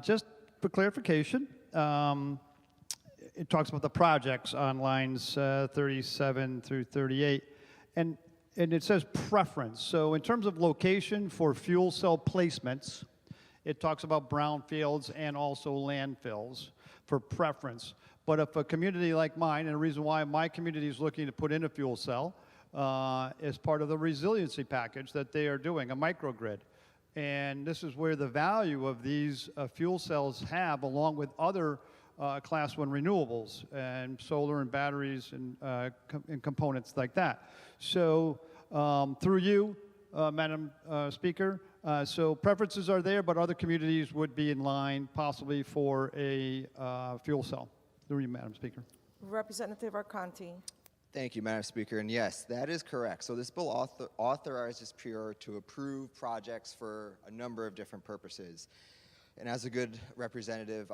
Just for clarification, it talks about the projects on lines 37 through 38, and it says preference. So in terms of location for fuel cell placements, it talks about brownfields and also landfills for preference. But if a community like mine, and the reason why my community is looking to put in a fuel cell is part of the resiliency package that they are doing, a microgrid. And this is where the value of these fuel cells have, along with other Class 1 renewables and solar and batteries and components like that. So through you, Madam Speaker, so preferences are there, but other communities would be in line possibly for a fuel cell. Through you, Madam Speaker. Representative Arconti. Thank you, Madam Speaker. And yes, that is correct. So this bill authorizes Pure to approve projects for a number of different purposes. And as a good representative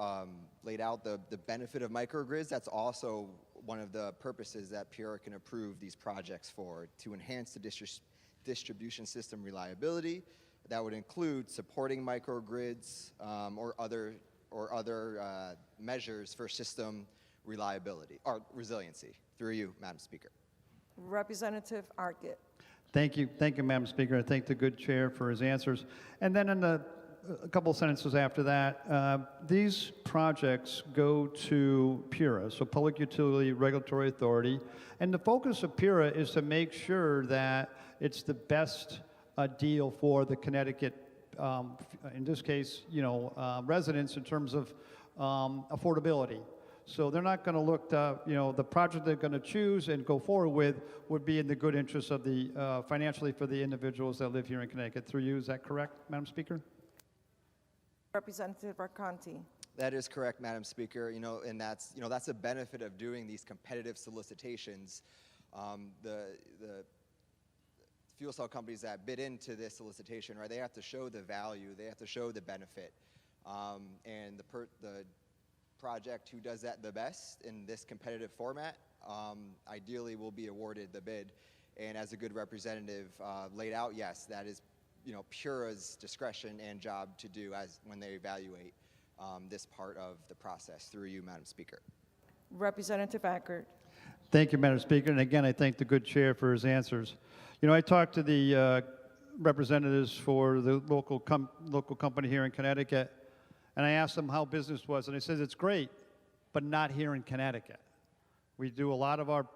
laid out the benefit of microgrids, that's also one of the purposes that Pure can approve these projects for, to enhance the distribution system reliability. That would include supporting microgrids or other measures for system reliability or resiliency. Through you, Madam Speaker. Representative Ackert. Thank you, Madam Speaker. I thank the good chair for his answers. And then in a couple of sentences after that, these projects go to PURA, so Public Utility Regulatory Authority, and the focus of PURA is to make sure that it's the best deal for the Connecticut, in this case, residents in terms of affordability. So they're not going to look to, the project they're going to choose and go forward with would be in the good interest of the, financially for the individuals that live here in Connecticut. Through you, is that correct, Madam Speaker? Representative Arconti. That is correct, Madam Speaker. And that's a benefit of doing these competitive solicitations. The fuel cell companies that bid into this solicitation, right? They have to show the value, they have to show the benefit, and the project who does that the best in this competitive format ideally will be awarded the bid. And as a good representative laid out, yes, that is PURA's discretion and job to do when they evaluate this part of the process. Through you, Madam Speaker. Representative Ackert. Thank you, Madam Speaker. And again, I thank the good chair for his answers. I talked to the representatives for the local company here in Connecticut, and I asked them how business was, and they said it's great, but not here in Connecticut. We do a lot of our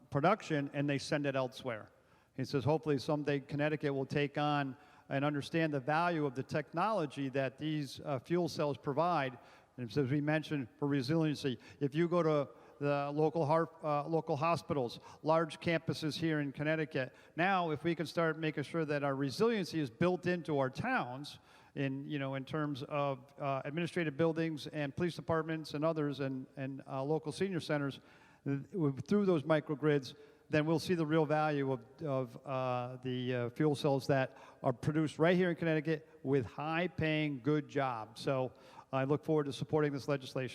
production, and they send it elsewhere. He says hopefully someday Connecticut will take on and understand the value of the technology that these fuel cells provide. And as we mentioned, for resiliency, if you go to the local hospitals, large campuses here in Connecticut, now if we can start making sure that our resiliency is built into our towns, in terms of administrative buildings and police departments and others and local senior centers, through those microgrids, then we'll see the real value of the fuel cells that are produced right here in Connecticut with high-paying, good jobs. So I look forward to supporting this legislation.